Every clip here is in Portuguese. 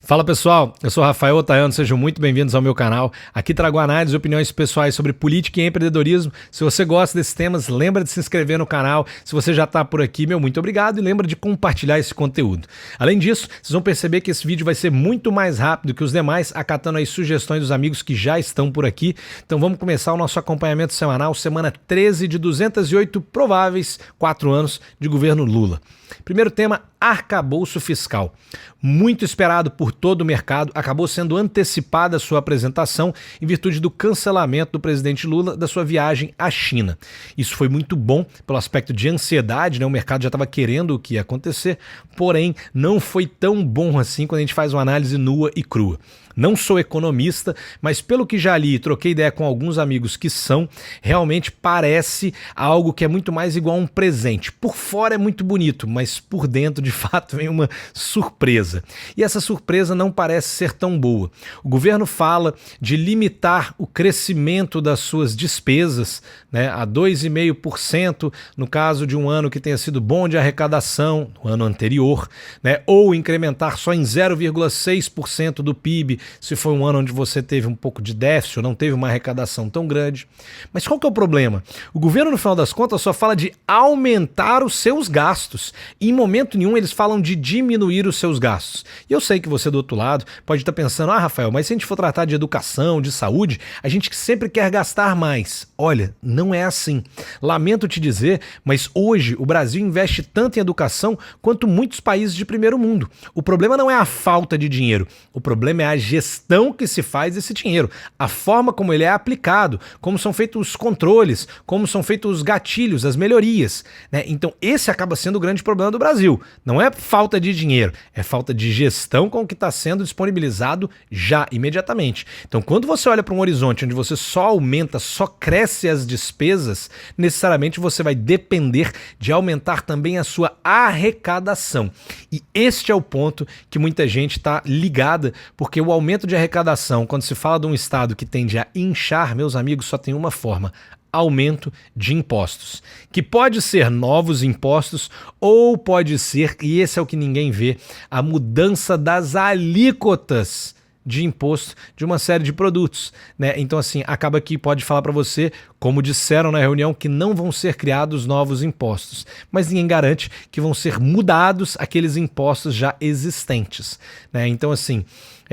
Fala pessoal, eu sou Rafael Otaiano, sejam muito bem-vindos ao meu canal. Aqui trago análises e opiniões pessoais sobre política e empreendedorismo. Se você gosta desses temas, lembra de se inscrever no canal. Se você já está por aqui, meu muito obrigado e lembra de compartilhar esse conteúdo. Além disso, vocês vão perceber que esse vídeo vai ser muito mais rápido que os demais, acatando as sugestões dos amigos que já estão por aqui. Então vamos começar o nosso acompanhamento semanal, semana 13 de 208 prováveis 4 anos de governo Lula. Primeiro tema, arcabouço fiscal. Muito esperado por todo o mercado, acabou sendo antecipada a sua apresentação em virtude do cancelamento do presidente Lula da sua viagem à China. Isso foi muito bom pelo aspecto de ansiedade, né? O mercado já estava querendo o que ia acontecer, porém não foi tão bom assim quando a gente faz uma análise nua e crua. Não sou economista, mas pelo que já li e troquei ideia com alguns amigos que são, realmente parece algo que é muito mais igual a um presente. Por fora é muito bonito, mas por dentro de fato vem uma surpresa. E essa surpresa não parece ser tão boa. O governo fala de limitar o crescimento das suas despesas, né, a 2,5% no caso de um ano que tenha sido bom de arrecadação, no ano anterior, né, ou incrementar só em 0,6% do PIB, se foi um ano onde você teve um pouco de déficit ou não teve uma arrecadação tão grande. Mas qual que é o problema? O governo, no final das contas, só fala de aumentar os seus gastos. E em momento nenhum eles falam de diminuir os seus gastos. E eu sei que você do outro lado pode estar pensando, Rafael, mas se a gente for tratar de educação, de saúde, a gente sempre quer gastar mais. Olha, não é assim. Lamento te dizer, mas hoje o Brasil investe tanto em educação quanto muitos países de primeiro mundo. O problema não é a falta de dinheiro, o problema é a gestão que se faz desse dinheiro, a forma como ele é aplicado, como são feitos os controles, como são feitos os gatilhos, as melhorias, né? Então esse acaba sendo o grande problema do Brasil. Não é falta de dinheiro, é falta de gestão com o que está sendo disponibilizado já, imediatamente. Então quando você olha para um horizonte onde você só aumenta, só cresce as despesas, necessariamente você vai depender de aumentar também a sua arrecadação. E este é o ponto que muita gente está ligada, porque o aumento de arrecadação, quando se fala de um estado que tende a inchar, meus amigos, só tem uma forma: aumento de impostos, que pode ser novos impostos ou pode ser, e esse é o que ninguém vê, a mudança das alíquotas de imposto de uma série de produtos, né? Então assim, acaba que pode falar para você, como disseram na reunião, que não vão ser criados novos impostos, mas ninguém garante que vão ser mudados aqueles impostos já existentes, né? Então assim,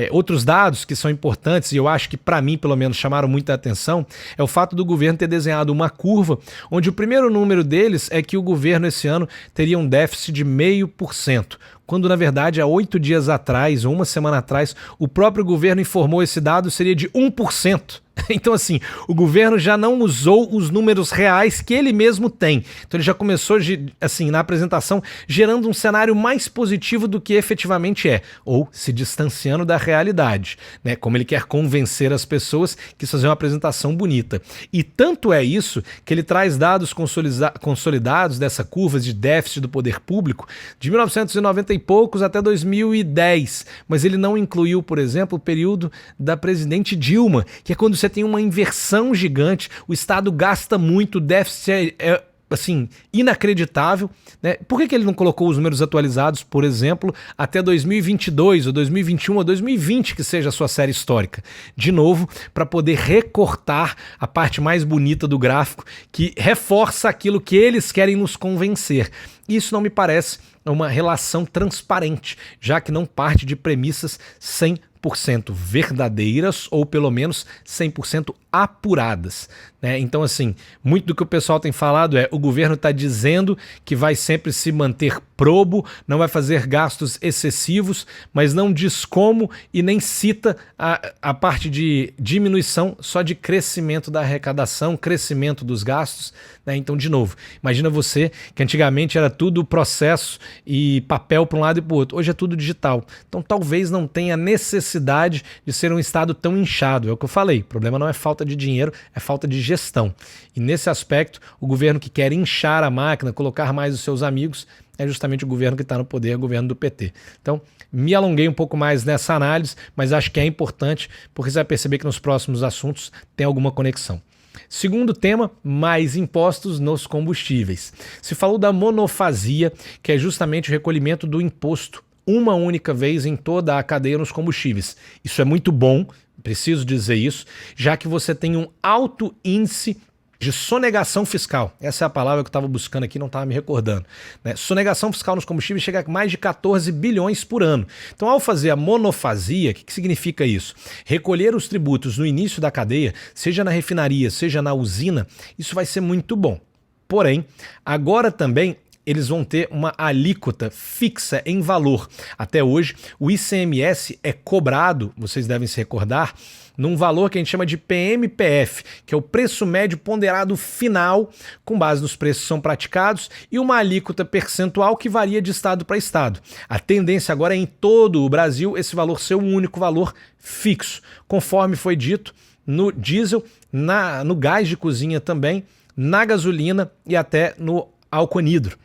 outros dados que são importantes, e eu acho que para mim pelo menos chamaram muita atenção, é o fato do governo ter desenhado uma curva onde o primeiro número deles é que o governo esse ano teria um déficit de 0,5%, quando na verdade há 8 dias atrás ou uma semana atrás o próprio governo informou esse dado seria de 1%. Então assim, o governo já não usou os números reais que ele mesmo tem. Então ele já começou assim, na apresentação gerando um cenário mais positivo do que efetivamente é, ou se distanciando da realidade, né? Como ele quer convencer as pessoas que isso é uma apresentação bonita. E tanto é isso que ele traz dados consolidados dessa curva de déficit do poder público de 1990 e poucos até 2010, mas ele não incluiu, por exemplo, o período da presidente Dilma, que é quando você tem uma inversão gigante, o Estado gasta muito, o déficit é assim, inacreditável, né? Por que ele não colocou os números atualizados, por exemplo, até 2022, ou 2021, ou 2020, que seja a sua série histórica? De novo, para poder recortar a parte mais bonita do gráfico, que reforça aquilo que eles querem nos convencer. Isso não me parece uma relação transparente, já que não parte de premissas 100% verdadeiras ou pelo menos 100% apuradas, né? Então assim, muito do que o pessoal tem falado é o governo está dizendo que vai sempre se manter probo, não vai fazer gastos excessivos, mas não diz como e nem cita a parte de diminuição, só de crescimento da arrecadação, crescimento dos gastos, né? Então de novo, imagina você que antigamente era tudo processo e papel para um lado e para o outro, hoje é tudo digital, então talvez não tenha necessidade de ser um estado tão inchado, é o que eu falei, o problema não é falta de dinheiro, é falta de gestão. E nesse aspecto, o governo que quer inchar a máquina, colocar mais os seus amigos, é justamente o governo que está no poder, o governo do PT. Então, me alonguei um pouco mais nessa análise, mas acho que é importante, porque você vai perceber que nos próximos assuntos tem alguma conexão. Segundo tema, mais impostos nos combustíveis. Se falou da monofasia, que é justamente o recolhimento do imposto uma única vez em toda a cadeia nos combustíveis. Isso é muito bom, preciso dizer isso, já que você tem um alto índice de sonegação fiscal. Essa é a palavra que eu estava buscando aqui, não estava me recordando, né? Sonegação fiscal nos combustíveis chega a mais de 14 bilhões por ano. Então, ao fazer a monofasia, o que significa isso? Recolher os tributos no início da cadeia, seja na refinaria, seja na usina, isso vai ser muito bom. Porém, agora também eles vão ter uma alíquota fixa em valor. Até hoje, o ICMS é cobrado, vocês devem se recordar, num valor que a gente chama de PMPF, que é o preço médio ponderado final, com base nos preços que são praticados, e uma alíquota percentual que varia de estado para estado. A tendência agora é em todo o Brasil esse valor ser um único valor fixo, conforme foi dito no diesel, no gás de cozinha também, na gasolina e até no álcool anidro.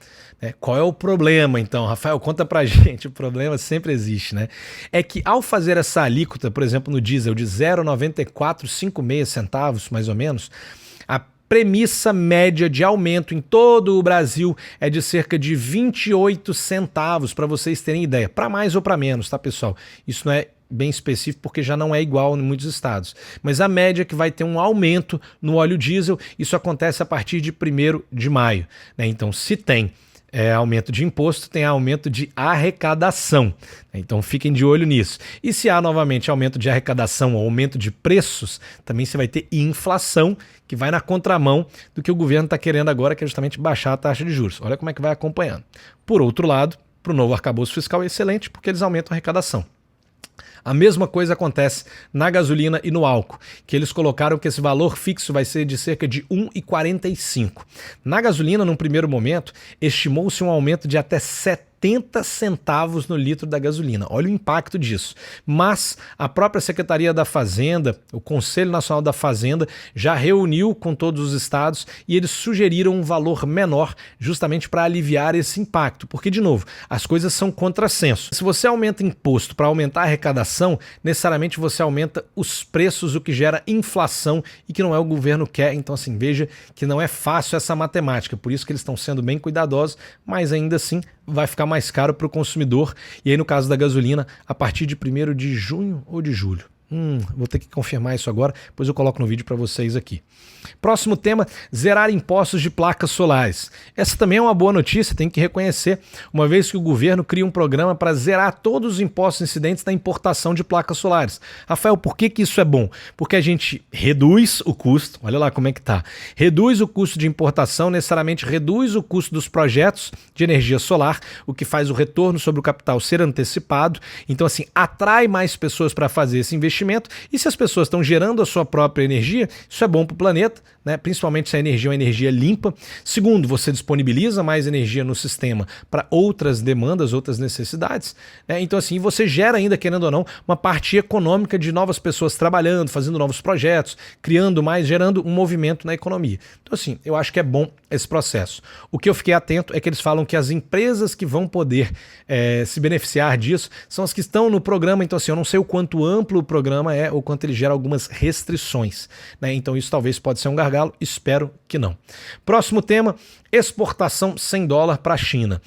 Qual é o problema, então? Rafael, conta pra gente. O problema sempre existe, né? É que ao fazer essa alíquota, por exemplo, no diesel de 0,9456 centavos, mais ou menos, a premissa média de aumento em todo o Brasil é de cerca de 28 centavos, para vocês terem ideia. Para mais ou para menos, tá, pessoal? Isso não é bem específico porque já não é igual em muitos estados. Mas a média é que vai ter um aumento no óleo diesel, isso acontece a partir de 1º de maio, né? Então, se tem aumento de imposto, tem aumento de arrecadação. Então fiquem de olho nisso. E se há novamente aumento de arrecadação ou aumento de preços, também você vai ter inflação, que vai na contramão do que o governo está querendo agora, que é justamente baixar a taxa de juros. Olha como é que vai acompanhando. Por outro lado, para o novo arcabouço fiscal é excelente, porque eles aumentam a arrecadação. A mesma coisa acontece na gasolina e no álcool, que eles colocaram que esse valor fixo vai ser de cerca de 1,45. Na gasolina, num primeiro momento, estimou-se um aumento de até 70 centavos no litro da gasolina. Olha o impacto disso. Mas a própria Secretaria da Fazenda, o Conselho Nacional da Fazenda, já reuniu com todos os estados e eles sugeriram um valor menor justamente para aliviar esse impacto. Porque, de novo, as coisas são contrassenso. Se você aumenta imposto para aumentar a arrecadação, necessariamente você aumenta os preços, o que gera inflação e que não é o governo quer. Então, assim, veja que não é fácil essa matemática. Por isso que eles estão sendo bem cuidadosos, mas ainda assim vai ficar mais caro para o consumidor. E aí, no caso da gasolina, a partir de 1º de junho ou de julho. Vou ter que confirmar isso agora, depois eu coloco no vídeo para vocês aqui. Próximo tema, zerar impostos de placas solares. Essa também é uma boa notícia, tem que reconhecer, uma vez que o governo cria um programa para zerar todos os impostos incidentes da importação de placas solares. Rafael, por que isso é bom? Porque a gente reduz o custo, olha lá como é que tá, reduz o custo de importação, necessariamente reduz o custo dos projetos de energia solar, o que faz o retorno sobre o capital ser antecipado, então assim, atrai mais pessoas para fazer esse investimento, e se as pessoas estão gerando a sua própria energia, isso é bom para o planeta, né? Principalmente se a energia é uma energia limpa. Segundo, você disponibiliza mais energia no sistema para outras demandas, outras necessidades, né? Então assim, você gera ainda, querendo ou não, uma parte econômica de novas pessoas trabalhando, fazendo novos projetos, criando mais, gerando um movimento na economia. Então assim, eu acho que é bom esse processo. O que eu fiquei atento é que eles falam que as empresas que vão poder se beneficiar disso são as que estão no programa. Então assim, eu não sei o quanto amplo o programa é ou quanto ele gera algumas restrições, né? Então isso talvez pode ser um gargalo, espero que não. Próximo tema, exportação sem dólar para a China.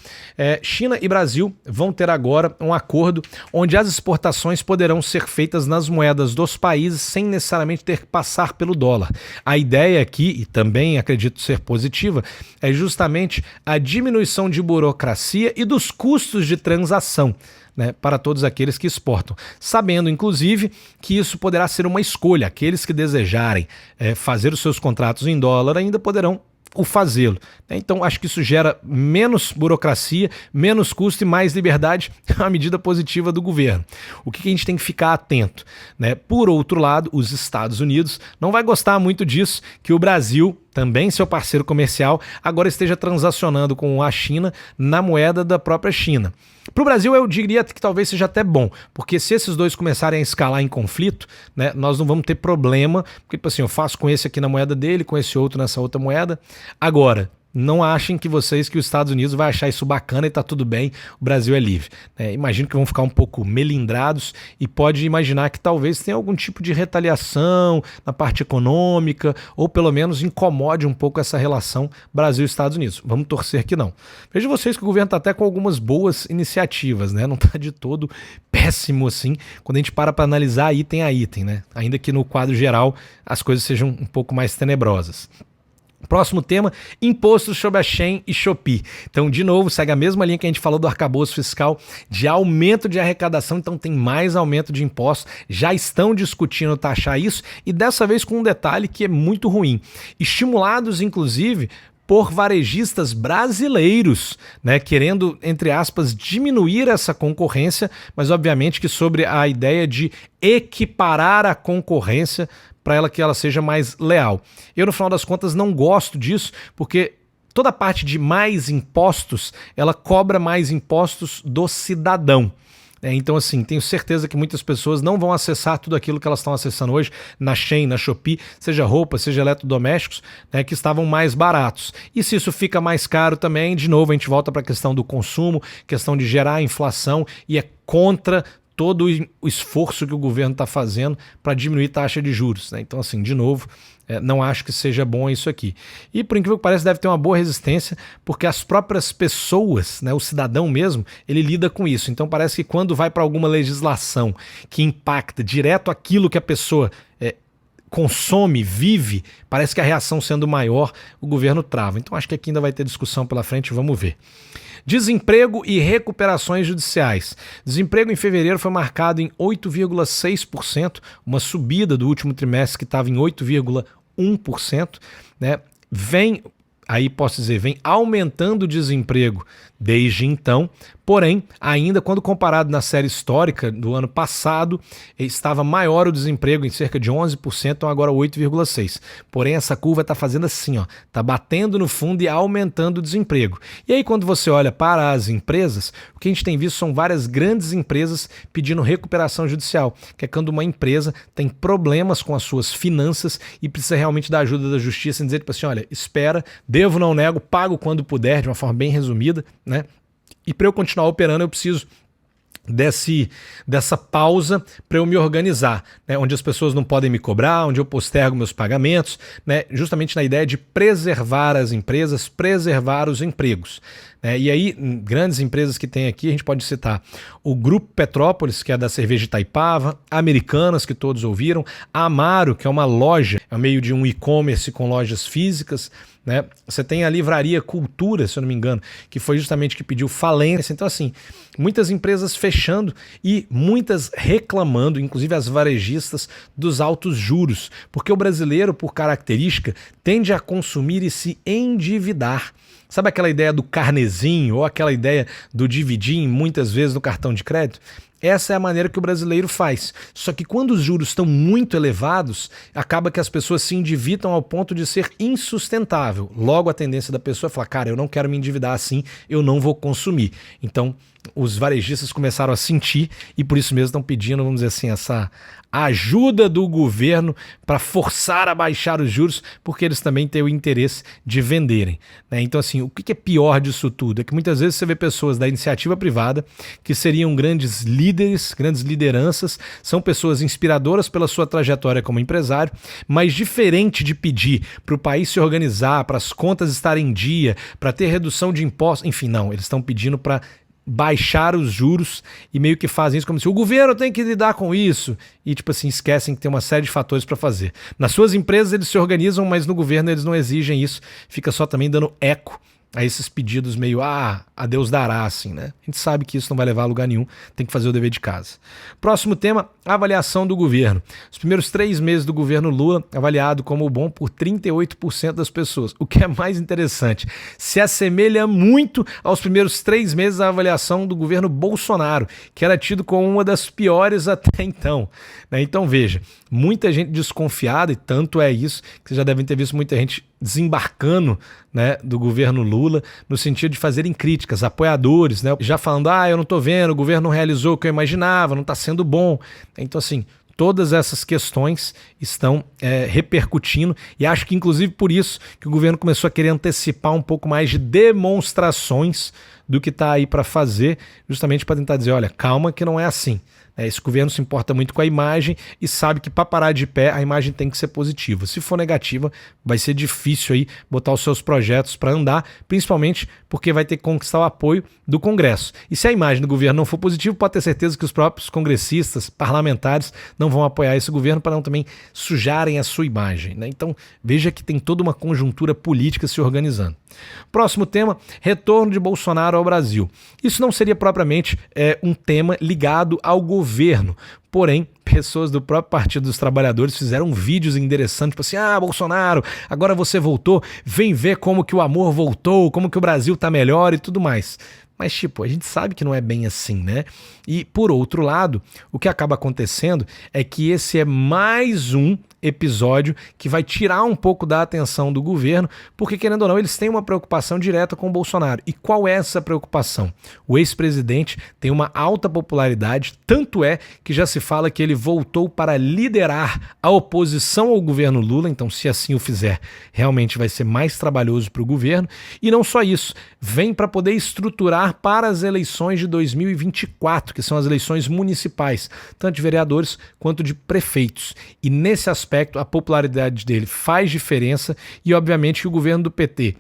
China e Brasil vão ter agora um acordo onde as exportações poderão ser feitas nas moedas dos países sem necessariamente ter que passar pelo dólar. A ideia aqui, e também acredito ser positiva, é justamente a diminuição de burocracia e dos custos de transação, né, para todos aqueles que exportam, sabendo inclusive que isso poderá ser uma escolha. Aqueles que desejarem fazer os seus contratos em dólar ainda poderão o fazê-lo. Então acho que isso gera menos burocracia, menos custo e mais liberdade, a medida positiva do governo. O que a gente tem que ficar atento, né? Por outro lado, os Estados Unidos não vai gostar muito disso, que o Brasil, também seu parceiro comercial, agora esteja transacionando com a China na moeda da própria China. Para o Brasil, eu diria que talvez seja até bom, porque se esses dois começarem a escalar em conflito, né, nós não vamos ter problema, porque tipo assim, eu faço com esse aqui na moeda dele, com esse outro nessa outra moeda. Agora, Não achem que os Estados Unidos vai achar isso bacana e tá tudo bem, o Brasil é livre. Imagino que vão ficar um pouco melindrados e pode imaginar que talvez tenha algum tipo de retaliação na parte econômica ou pelo menos incomode um pouco essa relação Brasil-Estados Unidos. Vamos torcer que não. Vejo vocês que o governo está até com algumas boas iniciativas, né? Não está de todo péssimo assim, quando a gente para analisar item a item, né? Ainda que no quadro geral as coisas sejam um pouco mais tenebrosas. Próximo tema, impostos sobre a Shein e Shopee. Então, de novo, segue a mesma linha que a gente falou do arcabouço fiscal de aumento de arrecadação, então tem mais aumento de impostos, já estão discutindo taxar isso e dessa vez com um detalhe que é muito ruim. Estimulados, inclusive, por varejistas brasileiros, né, querendo, entre aspas, diminuir essa concorrência, mas obviamente que sobre a ideia de equiparar a concorrência para que ela seja mais leal. Eu, no final das contas, não gosto disso, porque toda a parte de mais impostos, ela cobra mais impostos do cidadão. Então, assim, tenho certeza que muitas pessoas não vão acessar tudo aquilo que elas estão acessando hoje na Shein, na Shopee, seja roupa, seja eletrodomésticos, né, que estavam mais baratos. E se isso fica mais caro também, de novo, a gente volta para a questão do consumo, questão de gerar inflação e é contra todo o esforço que o governo está fazendo para diminuir taxa de juros, né? Então, assim, de novo, não acho que seja bom isso aqui. E, por incrível que pareça, deve ter uma boa resistência, porque as próprias pessoas, né, o cidadão mesmo, ele lida com isso. Então, parece que quando vai para alguma legislação que impacta direto aquilo que a pessoa consome, vive, parece que a reação sendo maior, o governo trava. Então, acho que aqui ainda vai ter discussão pela frente, vamos ver. Desemprego e recuperações judiciais. Desemprego em fevereiro foi marcado em 8,6%, uma subida do último trimestre que estava em 8,1%, né? Vem aumentando o desemprego desde então, porém, ainda quando comparado na série histórica do ano passado, estava maior o desemprego em cerca de 11%, então agora 8,6%. Porém, essa curva está fazendo assim, ó, está batendo no fundo e aumentando o desemprego. E aí, quando você olha para as empresas, o que a gente tem visto são várias grandes empresas pedindo recuperação judicial, que é quando uma empresa tem problemas com as suas finanças e precisa realmente da ajuda da justiça em dizer, tipo assim, olha, espera, devo, não nego, pago quando puder, de uma forma bem resumida, né? E para eu continuar operando, eu preciso dessa pausa para eu me organizar, né? Onde as pessoas não podem me cobrar, onde eu postergo meus pagamentos, né? Justamente na ideia de preservar as empresas, preservar os empregos. E aí, grandes empresas que tem aqui, a gente pode citar o Grupo Petrópolis, que é da cerveja Itaipava, Americanas, que todos ouviram, a Amaro, que é uma loja, é meio de um e-commerce com lojas físicas, né? Você tem a Livraria Cultura, se eu não me engano, que foi justamente que pediu falência. Então, assim, muitas empresas fechando e muitas reclamando, inclusive as varejistas, dos altos juros, porque o brasileiro, por característica, tende a consumir e se endividar. Sabe aquela ideia do carnezinho ou aquela ideia do dividir muitas vezes no cartão de crédito? Essa é a maneira que o brasileiro faz. Só que quando os juros estão muito elevados, acaba que as pessoas se endividam ao ponto de ser insustentável. Logo a tendência da pessoa é falar, cara, eu não quero me endividar assim, eu não vou consumir. Então os varejistas começaram a sentir e por isso mesmo estão pedindo, vamos dizer assim, essa ajuda do governo para forçar a baixar os juros, porque eles também têm o interesse de venderem, né? Então, assim, o que é pior disso tudo? É que muitas vezes você vê pessoas da iniciativa privada que seriam grandes líderes, grandes lideranças, são pessoas inspiradoras pela sua trajetória como empresário, mas diferente de pedir para o país se organizar, para as contas estarem em dia, para ter redução de impostos, enfim, não, eles estão pedindo para baixar os juros e meio que fazem isso como se o governo tem que lidar com isso e tipo assim, esquecem que tem uma série de fatores para fazer. Nas suas empresas eles se organizam, mas no governo eles não exigem isso, fica só também dando eco a esses pedidos meio, a Deus dará, assim, né? A gente sabe que isso não vai levar a lugar nenhum, tem que fazer o dever de casa. Próximo tema, avaliação do governo. Os primeiros 3 meses do governo Lula, avaliado como bom por 38% das pessoas. O que é mais interessante, se assemelha muito aos primeiros 3 meses da avaliação do governo Bolsonaro, que era tido como uma das piores até então, né? Então veja, muita gente desconfiada, e tanto é isso, que vocês já devem ter visto muita gente desembarcando, né, do governo Lula, no sentido de fazerem críticas, apoiadores, né, já falando, eu não tô vendo, o governo não realizou o que eu imaginava, não tá sendo bom. Então, assim, todas essas questões estão repercutindo, e acho que inclusive por isso que o governo começou a querer antecipar um pouco mais de demonstrações do que está aí para fazer, justamente para tentar dizer, olha, calma que não é assim. Esse governo se importa muito com a imagem e sabe que para parar de pé a imagem tem que ser positiva. Se for negativa, vai ser difícil aí botar os seus projetos para andar, principalmente porque vai ter que conquistar o apoio do Congresso. E se a imagem do governo não for positiva, pode ter certeza que os próprios congressistas, parlamentares, não vão apoiar esse governo para não também sujarem a sua imagem, né? Então veja que tem toda uma conjuntura política se organizando. Próximo tema, retorno de Bolsonaro ao Brasil. Isso não seria propriamente um tema ligado ao governo, porém, pessoas do próprio Partido dos Trabalhadores fizeram vídeos endereçando, tipo assim, Bolsonaro, agora você voltou, vem ver como que o amor voltou, como que o Brasil tá melhor e tudo mais. Mas, tipo, a gente sabe que não é bem assim, né? E, por outro lado, o que acaba acontecendo é que esse é mais um episódio que vai tirar um pouco da atenção do governo, porque, querendo ou não, eles têm uma preocupação direta com o Bolsonaro. E qual é essa preocupação? O ex-presidente tem uma alta popularidade, tanto é que já se fala que ele voltou para liderar a oposição ao governo Lula, então se assim o fizer, realmente vai ser mais trabalhoso para o governo. E não só isso, vem para poder estruturar para as eleições de 2024, que são as eleições municipais, tanto de vereadores quanto de prefeitos. E nesse aspecto, a popularidade dele faz diferença e, obviamente, que o governo do PT,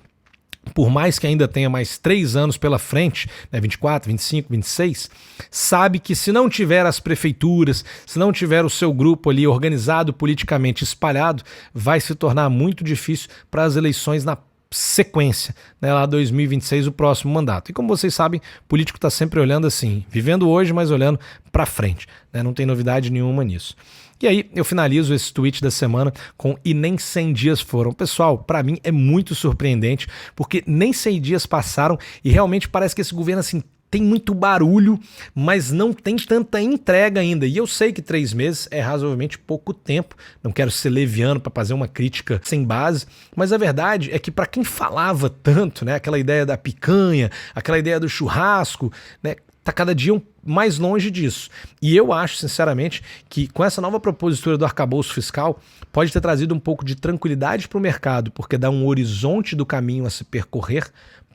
por mais que ainda tenha mais 3 anos pela frente, né, 24, 25, 26, sabe que se não tiver as prefeituras, se não tiver o seu grupo ali organizado politicamente espalhado, vai se tornar muito difícil para as eleições na sequência, né, lá 2026, o próximo mandato. E como vocês sabem, o político está sempre olhando assim, vivendo hoje, mas olhando para frente, né, não tem novidade nenhuma nisso. E aí eu finalizo esse tweet da semana com "e nem 100 dias foram". Pessoal, para mim é muito surpreendente, porque nem 100 dias passaram e realmente parece que esse governo assim tem muito barulho, mas não tem tanta entrega ainda. E eu sei que 3 meses é razoavelmente pouco tempo, não quero ser leviano para fazer uma crítica sem base, mas a verdade é que para quem falava tanto, né, aquela ideia da picanha, aquela ideia do churrasco, né, tá cada dia mais longe disso. E eu acho, sinceramente, que com essa nova propositura do arcabouço fiscal pode ter trazido um pouco de tranquilidade para o mercado, porque dá um horizonte do caminho a se percorrer.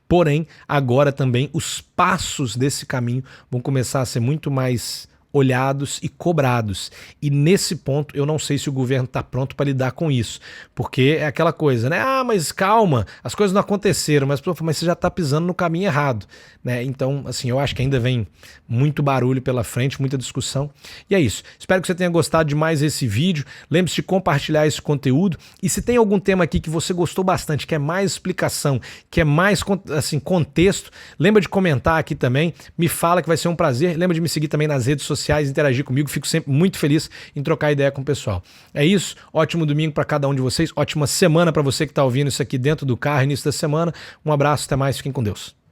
Porém, agora também os passos desse caminho vão começar a ser muito mais olhados e cobrados. E nesse ponto eu não sei se o governo está pronto para lidar com isso, porque é aquela coisa, né? Mas calma, as coisas não aconteceram, mas você já está pisando no caminho errado, né? Então, assim, eu acho que ainda vem muito barulho pela frente, muita discussão. E é isso. Espero que você tenha gostado de mais esse vídeo. Lembre-se de compartilhar esse conteúdo. E se tem algum tema aqui que você gostou bastante, quer mais explicação, quer mais assim, contexto, lembra de comentar aqui também. Me fala que vai ser um prazer. Lembra de me seguir também nas redes sociais, interagir comigo, fico sempre muito feliz em trocar ideia com o pessoal. É isso, ótimo domingo para cada um de vocês, ótima semana para você que está ouvindo isso aqui dentro do carro, início da semana. Um abraço, até mais, fiquem com Deus.